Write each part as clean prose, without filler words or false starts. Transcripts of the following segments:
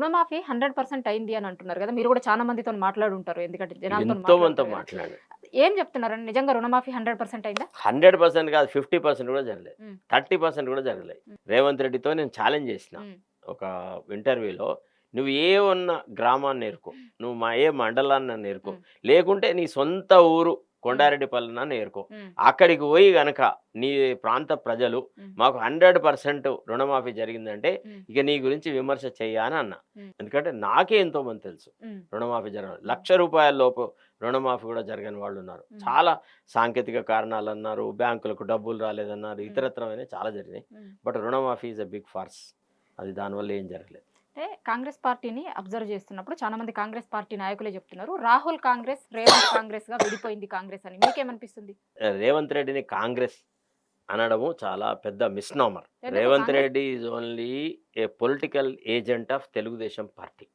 రుణమాఫీ 100% అయింది అని అంటున్నారు కదా! మీరు కూడా చాలా మందితోని మాట్లాడుంటారు. ఎందుకంటే జనాలతోని ఎంతో మందితో మాట్లాడతారు కదా! మాట్లాడాను. ఏం చెప్తున్నారండి? నిజంగా రుణమాఫీ 100% అయిందా? 100% కాదు, 50% కూడా జరగలేదు. హ్మ్. 30% కూడా జరగలేదు. హ్మ్. రేవంత్ రెడ్డితో నేను ఛాలెంజ్ చేసిన హ్మ్. ఒక ఇంటర్వ్యూలో, "నువ్వు ఏ ఉన్న గ్రామాన్ని ఏరుకో, నువ్వు ఏ మండలాన్ని ఏరుకో, హ్మ్. లేకుంటే నీ సొంత ఊరు హ్మ్. కొండారెడ్డిపల్లెన ఏరుకో. హ్మ్. అక్కడికి పోయి గనక నీ ప్రాంత ప్రజలు హ్మ్. మాకు 100% రుణమాఫీ జరిగిందంటే హ్మ్. ఇక నీ గురించి విమర్శ చెయ్య" అని అన్నా. హ్మ్. ఎందుకంటే నాకే ఎంతోమంది తెలుసు హ్మ్. రుణమాఫీ జరగడం. హ్మ్. ₹1,00,000 లోపు రుణమాఫీ కూడా జరగని వాళ్ళున్నారు. హ్మ్. చాలా సాంకేతిక కారణాలన్నారు, బ్యాంకులకు డబ్బులు రాలేదన్నారు, హ్మ్. ఇతరత్రమైనవి చాలా జరిగినాయి. హ్మ్. బట్ రుణమాఫీ ఈజ్ ఎ బిగ్ ఫార్స్. అది దానివల్ల ఏం జరగలేదు. అంటే కాంగ్రెస్ పార్టీని అబ్జర్వ్ చేస్తున్నప్పుడు చాలా మంది కాంగ్రెస్ పార్టీ నాయకులే చెప్తున్నారు. రాహుల్ కాంగ్రెస్, రేవంత్ కాంగ్రెస్‌గా విడిపోయింది కాంగ్రెస్ అని. మీకేమనిపిస్తుంది? రేవంత్ రెడ్డిని కాంగ్రెస్ అనడము చాలా పెద్ద మిస్‌నామర్. ఎందుకు Revanth Congress Reddy is only a political agent of Telugu Desam party.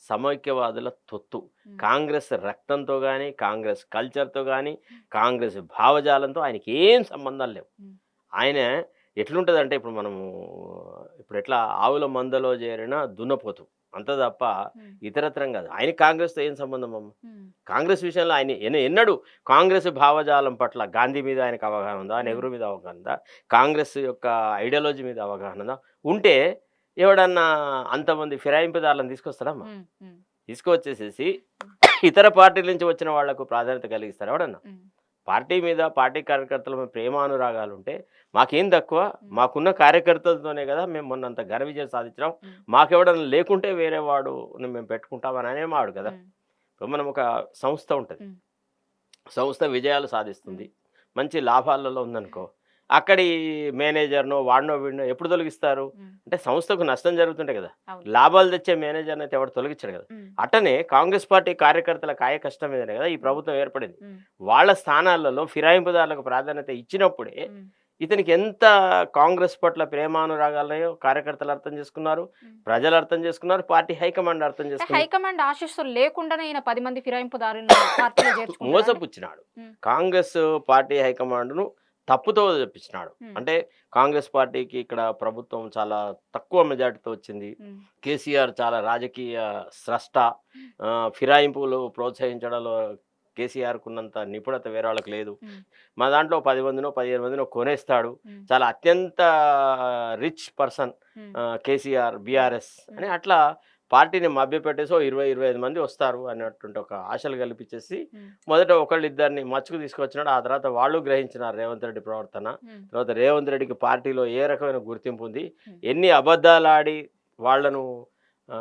సమైక్యవాదుల తొత్తు. హ్మ్. కాంగ్రెస్ రక్తంతో గాని, కాంగ్రెస్ కల్చర్‌తో గాని, కాంగ్రెస్ భావజాలంతో ఆయనకేం సంబంధాలు లేవు. హ్మ్. ఆయన ఎట్లుంటదంటే, ఇప్పుడు మనము ఇప్పుడు ఎట్లా ఆవుల మందలో చేరిన దున్నపోతు. అంతే తప్ప హ్మ్. ఇతరత్రం కాదు. ఆయనకి కాంగ్రెస్‌తో ఏం సంబంధం అమ్మ? హ్మ్. కాంగ్రెస్ విషయంలో ఆయన ఎన్నడూ కాంగ్రెస్ భావజాలం పట్ల గాంధీ మీద ఆయనకు అవగాహన ఉందా? హ్మ్. నెహ్రూ మీద అవగాహన ఉందా? కాంగ్రెస్ యొక్క ఐడియాలజీ మీద అవగాహన ఉందా? ఉంటే ఎవడన్నా అంతమంది ఫిరాయింపుదారులను తీసుకొస్తాడమ్మా? హ్మ్. హ్మ్. తీసుకొచ్చేసేసి హ్మ్. ఇతర పార్టీల నుంచి వచ్చిన వాళ్లకు ప్రాధాన్యత కలిగిస్తారా ఎవడన్నా? హ్మ్. పార్టీ మీద, పార్టీ కార్యకర్తల మీద ప్రేమానురాగాలుంటే మాకేం తక్కువ? హ్మ్. మాకున్న కార్యకర్తలతోనే కదా మేము మొన్నంత ఘన విజయం సాధించినాం. హ్మ్. మాకెవడన్నా లేకుంటే వేరే వాడుని మేము పెట్టుకుంటామని అనేవాడు కదా! హ్మ్. ఇప్పుడు మనం ఒక సంస్థ ఉంటది. హ్మ్. సంస్థ విజయాలు హ్మ్. సాధిస్తుంది. మంచి లాభాలలో ఉందనుకో, అక్కడి మేనేజర్‌నో, వాడినో వీడినో ఎప్పుడు తొలగిస్తారు? హ్మ్. అంటే సంస్థకు నష్టం జరుగుతుంటే కదా! అవును. లాభాలు తెచ్చే మేనేజర్‌నైతే ఎవడు తొలగించడు కదా! హ్మ్. అట్టనే కాంగ్రెస్ పార్టీ కార్యకర్తల కాయ కష్టం మీదనే కదా ఈ హ్మ్. ప్రభుత్వం ఏర్పడింది. హ్మ్. వాళ్ళ స్థానాలలో ఫిరాయింపుదారులకు ప్రాధాన్యత ఇచ్చినప్పుడే హ్మ్. ఇతనికి ఎంత కాంగ్రెస్ పట్ల ప్రేమానురాగాలున్నాయో కార్యకర్తలు అర్థం చేసుకున్నారు, హ్మ్. ప్రజలు అర్థం చేసుకున్నారు, పార్టీ హైకమాండ్ అర్థం అంటే చేసుకుంది. హైకమాండ్ ఆశీస్సులు లేకుండానే ఈయన 10 మంది ఫిరాయింపుదారులను పార్టీలో చేర్చుకుంటాడా అండి? మోసపుచ్చినాడు. హ్మ్. కాంగ్రెస్ పార్టీ హైకమాండ్‌ను తప్పుతో చెప్పించినాడు. హ్మ్. అంటే కాంగ్రెస్ పార్టీకి ఇక్కడ ప్రభుత్వం చాలా తక్కువ మెజార్టీతో వచ్చింది. హ్మ్. కేసీఆర్ చాలా రాజకీయ స్రష్ట. ఫిరాయింపులు ప్రోత్సహించడంలో కేసీఆర్‌కున్నంత నిపుణత వేరే వాళ్ళకి లేదు. హ్మ్. మా దాంట్లో 10 మందినో, 15 మందినో కొనేస్తాడు. హ్మ్. చాలా అత్యంత రిచ్ పర్సన్ హ్మ్. కేసీఆర్, హ్మ్. బీఆర్ఎస్ హ్మ్. అని అట్లా పార్టీని మభ్యపెట్టేసి ఓ 20, 25 మంది వస్తారు అన్నటువంటి ఒక ఆశలు కల్పించేసి హ్మ్. మొదట ఒకళ్ళిద్దరిని మచ్చుకు తీసుకొచ్చినాడు. ఆ తర్వాత వాళ్ళు గ్రహించినారు రేవంత్ రెడ్డి ప్రవర్తన. హ్మ్. తర్వాత రేవంత్ రెడ్డికి పార్టీలో ఏ రకమైన గుర్తింపు ఉంది, హ్మ్. ఎన్ని అబద్ధాలాడి వాళ్ళను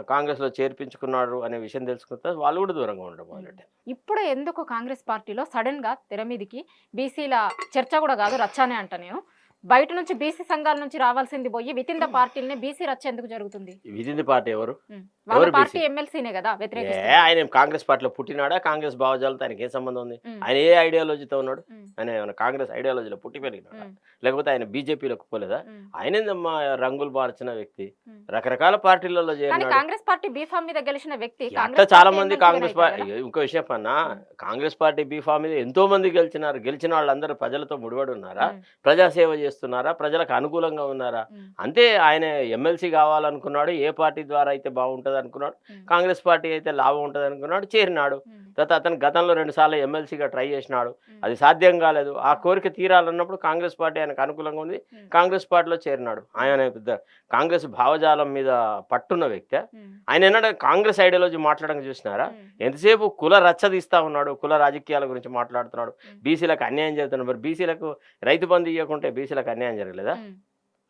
కాంగ్రెస్‌లో చేర్పించుకున్నారు అనే విషయం తెలుసుకున్న తర్వాత వాళ్ళు కూడా దూరంగా ఉండడం హ్మ్. మొదలెట్టారు. ఇప్పుడు ఎందుకు కాంగ్రెస్ పార్టీలో సడెన్‌గా తెర మీదికి బీసీల చర్చ కూడా కాదు రచ్చనే అంట నేను. బయట నుంచి బీసీ సంఘాల నుంచి రావాల్సింది పోయి వితిన్ ద పార్టీలనే బీసీ రచ్చ ఎందుకు జరుగుతుంది? విధింది పార్టీ ఎవరు? హ్మ్. వాళ్ళ ఎవరు పార్టీ బీసీ? ఎమ్మెల్సీనే కదా వ్యతిరేకిస్తున్నది. ఆయన కాంగ్రెస్ పార్టీలో పుట్టినాడా? కాంగ్రెస్ భావజాలంతో ఆయనకి ఏ సంబంధం ఉంది? హ్మ్. ఆయన ఏ ఐడియాలజీతో ఉన్నాడు? హ్మ్. ఆయన ఏమైనా కాంగ్రెస్ ఐడియాలజీలో పుట్టి పెరిగినాడా? హ్మ్. లేకపోతే ఆయన బీజేపీలోకి పోలేదా? హ్మ్. ఆయనేందమ్మా రంగులు మార్చిన వ్యక్తి. హ్మ్. రకరకాల పార్టీలలో కానీ చేరినాడు. కాంగ్రెస్ పార్టీ బీఫామ్ మీద గెలిచిన వ్యక్తి అట్లా కాంగ్రెస్ చాలా పార్టీ మంది ఎమ్మెల్సీగానే కాంగ్రెస్ అయితాడు కదా! ఇంకో విషయం చెప్పన్నా, హ్మ్. కాంగ్రెస్ పార్టీ బీఫామ్ మీద ఎంతో మంది గెలిచినారు. గెలిచిన వాళ్ళందరూ ప్రజలతో ముడిపడి ఉన్నారా? హ్మ్. ప్రజాసేవ చేస్తున్నారా? ప్రజలకు అనుకూలంగా ఉన్నారా? హ్మ్. అంతే. ఆయన ఎమ్మెల్సీ కావాలనుకున్నాడు. ఏ పార్టీ ద్వారా అయితే బాగుంటదనుకున్నాడు. హ్మ్. కాంగ్రెస్ పార్టీ అయితే లాభం ఉంటదనుకున్నాడు. చేరినాడు. హ్మ్. తర్వాత అతను గతంలో 2 సార్లు ఎమ్మెల్సీగా ట్రై చేసినాడు. హ్మ్. అది సాధ్యం కాలేదు. ఆ కోరిక తీరాలన్నప్పుడు కాంగ్రెస్ పార్టీ ఆయనకు అనుకూలంగా ఉంది. హ్మ్. కాంగ్రెస్ పార్టీలో చేరినాడు. ఆయన పెద్ద కాంగ్రెస్ భావజాలం మీద పట్టున్న వ్యక్తే. హ్మ్. ఆయన ఎన్నడూ కాంగ్రెస్ ఐడియాలజీ మాట్లాడడం చూసినారా? హ్మ్. ఎంతసేపు కుల రచ్చ తీస్తా ఉన్నాడు. కుల రాజకీయాల గురించి మాట్లాడుతున్నాడు. హ్మ్. బీసీలకు అన్యాయం చేస్తున్నాడు. మరి బీసీలకు రైతు బంధు ఇయ్యకుంటే బీసీలకు అన్యాయం జరగలేదా? హ్మ్.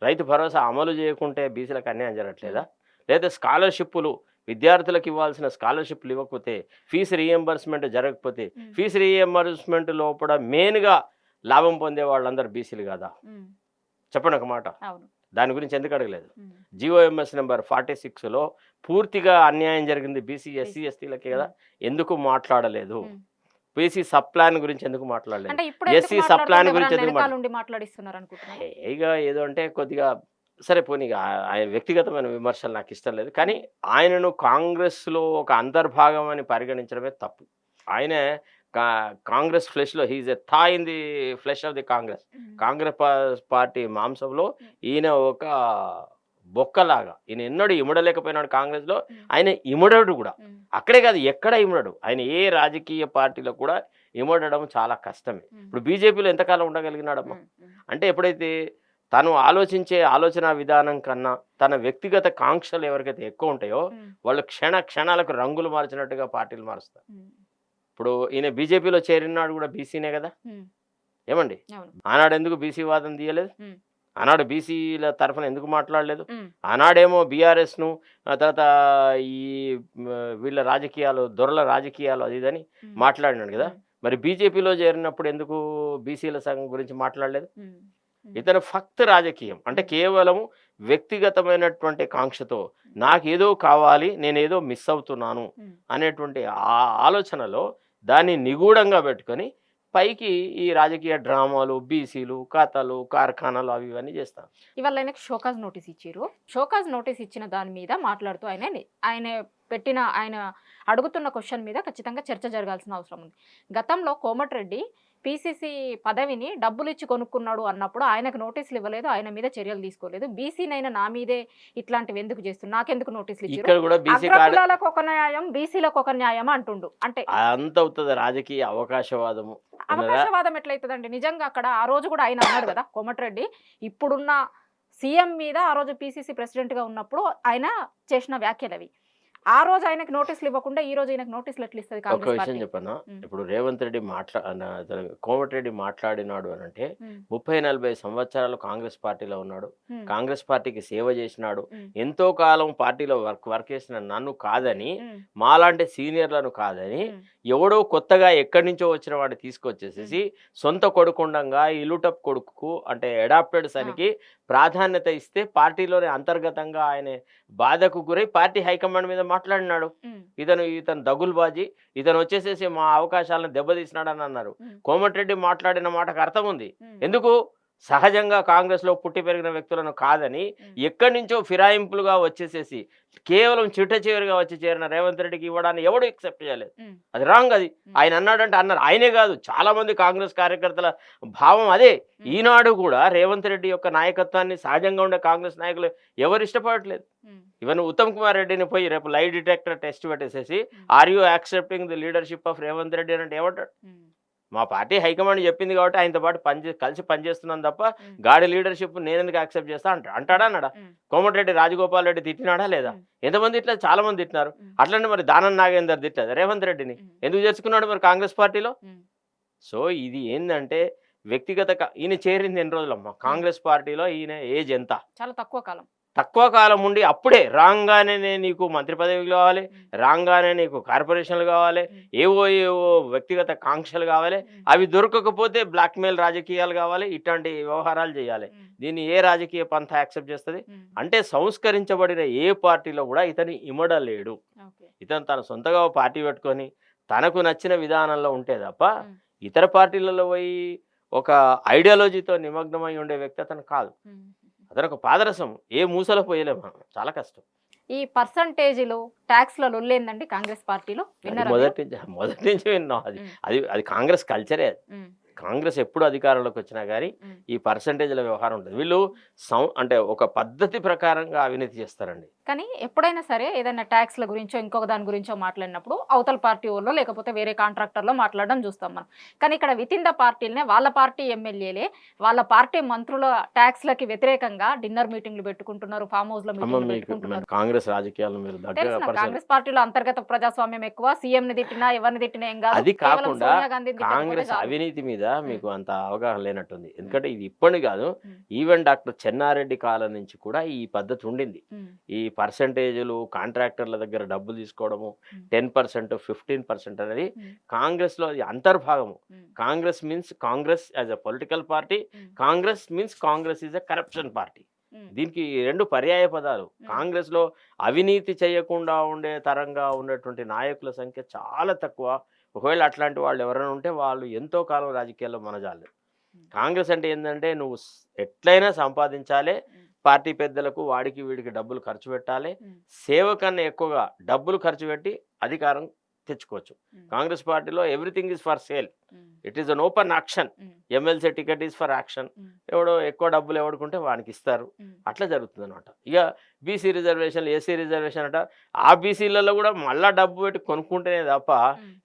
రైతు భరోసా అమలు చేయకుంటే బీసీలకు అన్యాయం హ్మ్. జరగట్లేదా? లేదా స్కాలర్‌షిప్పులు విద్యార్థులకు ఇవ్వాల్సిన స్కాలర్‌షిప్‌లు ఇవ్వకపోతే, ఫీజు రీయింబర్స్‌మెంట్ జరగకపోతే, హ్మ్. ఫీజు రీయింబర్స్‌మెంట్ లోపల మెయిన్‌గా లాభం పొందే వాళ్ళందరూ బీసీలు కాదా? హ్మ్. చెప్పండి ఒక మాట. అవును. దాని గురించి ఎందుకు అడగలేదు? హ్మ్. జీఓఎంఎస్ నంబర్ 46లో పూర్తిగా అన్యాయం జరిగింది బీసీ, ఎస్సీ, బీసీ. ఎస్టీలకే హ్మ్. కదా! ఎందుకు మాట్లాడలేదు? హ్మ్. బీసీ సబ్ ప్లాన్ గురించి ఎందుకు మాట్లాడలేదు? అంటే ఇప్పుడెందుకు ఎస్సీ సబ్ మాట్లాడుతుండ్రు? ప్లాన్ గురించి ఎవరన్నా ఎందుకు ఎనకాలుండి మాట్లాడిస్తున్నారనుకుంటున్నారా? ఇక ఏదో అంటే కొద్దిగా సరే పోనీ ఇక ఆయన వ్యక్తిగతమైన విమర్శలు నాకిష్టం లేదు. కానీ ఆయనను కాంగ్రెస్‌లో ఒక అంతర్భాగం అని పరిగణించడమే తప్పు. ఆయనే కా కాంగ్రెస్ ఫ్లెష్‌లో హి ఈజ్ ఎ థా in the flesh of the Congress. హ్మ్. కాంగ్రెస్ పార్టీ మాంసంలో హ్మ్. ఈయన ఒక బొక్కలాగా. ఈయన ఎన్నడూ ఇమడలేకపోయినాడు కాంగ్రెస్లో, ఆయన ఇమడడు కూడా. అక్కడే కాదు, ఎక్కడ ఇమడడు. ఆయన ఏ రాజకీయ పార్టీలో కూడా ఇమడడం చాలా కష్టమే. ఇప్పుడు బీజేపీలో ఎంతకాలం ఉండగలిగినాడమ్మా? అంటే ఎప్పుడైతే తను ఆలోచించే ఆలోచన విధానం కన్నా తన వ్యక్తిగత కాంక్షలు ఎవరికైతే ఎక్కువ ఉంటాయో వాళ్ళు క్షణాలకు రంగులు మార్చినట్టుగా పార్టీలు మారుస్తారు. ఇప్పుడు ఈయన బీజేపీలో చేరినాడు కూడా బీసీనే కదా, ఏమండి? ఆనాడు ఎందుకు బీసీ వాదం తీయలేదు? ఆనాడు బీసీల తరఫున ఎందుకు మాట్లాడలేదు? ఆనాడేమో బీఆర్ఎస్ను, తర్వాత ఈ వీళ్ళ రాజకీయాలు, దొరల రాజకీయాలు అది ఇదని మాట్లాడినాడు కదా. మరి బీజేపీలో చేరినప్పుడు ఎందుకు బీసీల సంఘం గురించి మాట్లాడలేదు? ఇతను ఫక్త్ రాజకీయం అంటే కేవలం వ్యక్తిగతమైనటువంటి కాంక్షతో నాకేదో కావాలి, నేనేదో మిస్ అవుతున్నాను అనేటువంటి ఆ ఆలోచనలో దాన్ని నిగూఢంగా పెట్టుకొని పైకి ఈ రాజకీయ డ్రామాలు, బీసీలు, ఖాతాలు, కార్ఖానాలు అవి ఇవన్నీ చేస్తారు. ఇవాళ ఆయనకు షోకాజ్ నోటీస్ ఇచ్చారు. షోకాజ్ నోటీస్ ఇచ్చిన దాని మీద మాట్లాడుతూ ఆయన అడుగుతున్న క్వశ్చన్ మీద ఖచ్చితంగా చర్చ జరగాల్సిన అవసరం ఉంది. గతంలో కోమటిరెడ్డి పీసీసీ పదవిని డబ్బులు ఇచ్చి కొనుక్కున్నాడు అన్నప్పుడు ఆయనకు నోటీసులు ఇవ్వలేదు, ఆయన మీద చర్యలు తీసుకోలేదు. బీసీనైనా నా మీదే ఇట్లాంటివి ఎందుకు చేస్తున్నారు, నాకెందుకు నోటీసులు ఇచ్చారు, అగ్రకులాలకు ఒక న్యాయం బీసీలకు ఒక న్యాయం అంటుండు. అంటే అంత అవుతుంది రాజకీయ అవకాశవాదము. అవకాశవాదం ఎట్లయితుందండి? నిజంగా అక్కడ ఆ రోజు కూడా ఆయన అన్నాడు కదా కోమటిరెడ్డి, ఇప్పుడున్న సీఎం మీద ఆ రోజు పీసీసీ ప్రెసిడెంట్ గా ఉన్నప్పుడు ఆయన చేసిన వ్యాఖ్యలు అవి. ఆ రోజు ఆయనకు నోటీసులు ఇవ్వకుండా ఈ రోజు ఆయనకు నోటీసులు ఎట్లా ఇస్తుంది ఒక విషయం చెప్పనా, ఇప్పుడు రేవంత్ రెడ్డి కోమటిరెడ్డి మాట్లాడినాడు అని అంటే 30-40 సంవత్సరాలు కాంగ్రెస్ పార్టీలో ఉన్నాడు, కాంగ్రెస్ పార్టీకి సేవ చేసినాడు, ఎంతో కాలం పార్టీలో వర్క్ చేసిన నన్ను కాదని, మాలాంటి సీనియర్లను కాదని, ఎవడో కొత్తగా ఎక్కడి నుంచో వచ్చిన వాడిని తీసుకొచ్చేసేసి సొంత కొడుకుండంగా ఇలుటప్ కొడుకు అంటే అడాప్టెడ్ సనికి ప్రాధాన్యత ఇస్తే పార్టీలోనే అంతర్గతంగా ఆయన బాధకు గురై పార్టీ హైకమాండ్ మీద మాట్లాడినాడు. ఇతను దగులుబాజీ, ఇతను వచ్చేసేసి మా అవకాశాలను దెబ్బతీసినాడని అన్నారు. కోమటిరెడ్డి మాట్లాడిన మాటకు అర్థం ఉంది. ఎందుకు? సహజంగా కాంగ్రెస్లో పుట్టి పెరిగిన వ్యక్తులను కాదని ఎక్కడి నుంచో ఫిరాయింపులుగా వచ్చేసేసి కేవలం చిట్ట చివరిగా వచ్చి చేరిన రేవంత్ రెడ్డికి ఇవ్వడాన్ని ఎవడు ఎక్సెప్ట్ చేయలేదు. అది రాంగ్. అది ఆయన అన్నాడంటే అన్నారు. ఆయనే కాదు, చాలా మంది కాంగ్రెస్ కార్యకర్తల భావం అదే. ఈనాడు కూడా రేవంత్ రెడ్డి యొక్క నాయకత్వాన్ని సహజంగా ఉండే కాంగ్రెస్ నాయకులు ఎవరు ఇష్టపడట్లేదు. ఈవెన్ ఉత్తమ్ కుమార్ రెడ్డిని పోయి రేపు లై డిటెక్టర్ టెస్ట్ పెట్టేసేసి are you accepting the leadership of Revanth Reddy అంటే ఏమంటాడు? మా పార్టీ హైకమాండ్ చెప్పింది కాబట్టి ఆయనతో పాటు కలిసి పనిచేస్తున్నాను తప్ప గాడి లీడర్షిప్ నేను ఎందుకు యాక్సెప్ట్ చేస్తా అంటాడా అన్నాడా? కోమటిరెడ్డి రాజగోపాల్ రెడ్డి తిట్టినాడా లేదా? ఎంతమంది తిట్లా? చాలా మంది తిట్టినారు. అట్లనే మరి దానం నాగేందర్ తిట్టలేదు రేవంత్ రెడ్డిని. ఎందుకు చేర్చుకున్నాడు మరి కాంగ్రెస్ పార్టీలో? సో ఇది ఏంటంటే వ్యక్తిగత ఈయన చేరింది ఎన్ని రోజులమ్మా కాంగ్రెస్ పార్టీలో? ఈయన ఏజ్ ఎంత? చాలా తక్కువ కాలం ఉండి అప్పుడే రాగానే నీకు మంత్రి పదవి కావాలి, రాగానే నీకు కార్పొరేషన్లు కావాలి, ఏవో వ్యక్తిగత కాంక్షలు కావాలి, అవి దొరకకపోతే బ్లాక్మెయిల్ రాజకీయాలు కావాలి, ఇట్లాంటి వ్యవహారాలు చేయాలి. దీన్ని ఏ రాజకీయ పంథ యాక్సెప్ట్ చేస్తుంది? అంటే సంస్కరించబడిన ఏ పార్టీలో కూడా ఇతను ఇమడలేడు. ఇతను తన సొంతగా పార్టీ పెట్టుకొని తనకు నచ్చిన విధానంలో ఉంటే తప్ప ఇతర పార్టీలలో పోయి ఒక ఐడియాలజీతో నిమగ్నమై ఉండే వ్యక్తి అతను కాదు. అతను ఒక పాదరసం, ఏ మూసలో పోయలేము, చాలా కష్టం. ఈ పర్సంటేజ్లు ట్యాక్స్ల లొల్లేందండి కాంగ్రెస్ పార్టీలో? మొదటి నుంచి విన్నాం. అది కాంగ్రెస్ కల్చరే. కాంగ్రెస్ ఎప్పుడు అధికారంలోకి వచ్చినా కానీ ఈ పర్సంటేజ్ల వ్యవహారం ఉంటుంది. వీళ్ళు అంటే ఒక పద్ధతి ప్రకారంగా అవినీతి చేస్తారండి. కానీ ఎప్పుడైనా సరే ఏదైనా ట్యాక్స్ల గురించో ఇంకొక దాని గురించో మాట్లాడినప్పుడు అవతల పార్టీ వాళ్ళు లేకపోతే వేరే కాంట్రాక్టర్లో మాట్లాడడం చూస్తాం మనం. కానీ ఇక్కడ విత్ ఇన్ ద పార్టీలనే వాళ్ళ పార్టీ ఎమ్మెల్యేలే వాళ్ళ పార్టీ మంత్రుల ట్యాక్స్లకి వ్యతిరేకంగా డిన్నర్ మీటింగ్లు పెట్టుకుంటున్నారు, ఫామ్ హౌస్ లో మీటింగ్లు పెట్టుకుంటున్నారు. కాంగ్రెస్ రాజకీయాలు కాంగ్రెస్ పార్టీలో అంతర్గత ప్రజాస్వామ్యం ఎక్కువ, సీఎం ని తిట్టినా ఎవరిని తిట్టినా ఏం కాదు. అది కాకుండా కాంగ్రెస్ అవినీతి మీద మీకు అంత అవగాహన లేనట్టుంది. ఎందుకంటే ఇది ఇప్పటి కాదు, ఈవెన్ డాక్టర్ చెన్నారెడ్డి కాలం నుంచి కూడా ఈ పద్ధతి ఉండింది. ఈ పర్సంటేజ్లు కాంట్రాక్టర్ల దగ్గర డబ్బులు తీసుకోవడము 10%, 15% అనేది కాంగ్రెస్ లో అంతర్భాగము. Congress means Congress as a political party, Congress means Congress is a corruption party. దీనికి రెండు పర్యాయ పదాలు. కాంగ్రెస్ లో అవినీతి చేయకుండా ఉండే తరంగా ఉన్నటువంటి నాయకుల సంఖ్య చాలా తక్కువ. ఒకవేళ అట్లాంటి వాళ్ళు ఎవరైనా ఉంటే వాళ్ళు ఎంతో కాలం రాజకీయాల్లో మనజాలేదు. కాంగ్రెస్ అంటే ఏంటంటే నువ్వు ఎట్లయినా సంపాదించాలి, పార్టీ పెద్దలకు వాడికి వీడికి డబ్బులు ఖర్చు పెట్టాలి, సేవ కన్నా ఎక్కువగా డబ్బులు ఖర్చు పెట్టి అధికారం తెచ్చుకోవచ్చు. కాంగ్రెస్ పార్టీలో everything is for sale, it is an open action. MLC ticket is for action, ఎవడో ఎక్కువ డబ్బులు ఎవడుకుంటే వానికి ఇస్తారు. అట్లా జరుగుతుంది అనమాట. ఇక బీసీ రిజర్వేషన్లు, ఎస్సీ రిజర్వేషన్ అంట, ఆ బీసీలలో కూడా మళ్ళా డబ్బు పెట్టి కొనుక్కుంటేనే తప్ప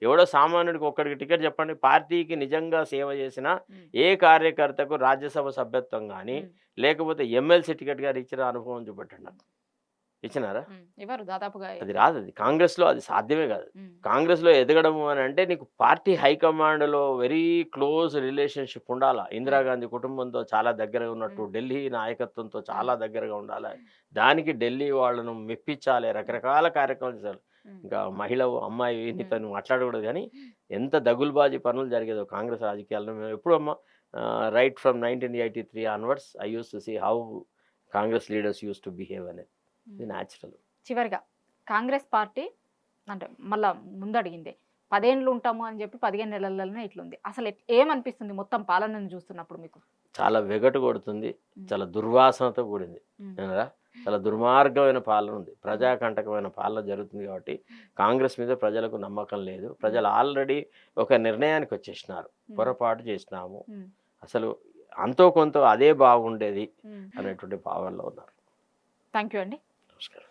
ఎవడో సామాన్యుడికి ఒక్కడికి టికెట్ చెప్పండి. పార్టీకి నిజంగా సేవ చేసిన ఏ కార్యకర్తకు రాజ్యసభ సభ్యత్వం కానీ లేకపోతే ఎమ్మెల్సీ టికెట్ గారు ఇచ్చిన అనుభవం చూపెట్టండి నాకు. ఇచ్చినారా? ఎవరు దాదాపుగా అది రాదు. అది కాంగ్రెస్లో అది సాధ్యమే కాదు. కాంగ్రెస్లో ఎదగడము అని అంటే నీకు పార్టీ హైకమాండ్లో వెరీ క్లోజ్ రిలేషన్షిప్ ఉండాలా. ఇందిరాగాంధీ కుటుంబంతో చాలా దగ్గరగా ఉన్నట్టు ఢిల్లీ నాయకత్వంతో చాలా దగ్గరగా ఉండాలి. దానికి ఢిల్లీ వాళ్ళను మెప్పించాలి, రకరకాల కార్యక్రమాలు చేశారు. ఇంకా మహిళ అమ్మాయి నీతో నువ్వు మాట్లాడకూడదు, కానీ ఎంత దగులుబాజీ పనులు జరిగేదో కాంగ్రెస్ రాజకీయాల్లో. మేము ఎప్పుడు అమ్మ right from 1983 onwards I used to see how Congress leaders used to behave అనేది. ఇది న్యాచురల్. చివరిగా కాంగ్రెస్ పార్టీ అంటే మళ్ళా ముందడిగింది 10 ఏళ్ళు ఉంటాము అని చెప్పి 15 నెలలలోనే ఇట్లుంది. అసలు ఏమనిపిస్తుంది మొత్తం పాలనను చూస్తున్నప్పుడు మీకు? చాలా వెగటు కొడుతుంది, చాలా దుర్వాసనతో కూడింది. ఏనరా? చాలా దుర్మార్గమైన పాలన ఉంది, ప్రజాకంటకమైన పాలన జరుగుతుంది. కాబట్టి కాంగ్రెస్ మీద ప్రజలకు నమ్మకం లేదు. ప్రజలు ఆల్రెడీ ఒక నిర్ణయానికి వచ్చేసినారు, పొరపాటు చేసినాము, అసలు అంతో కొంత అదే బాగుండేది అనేటువంటి భావనలో ఉన్నారు. థ్యాంక్ యూ అండి. నమస్కారం.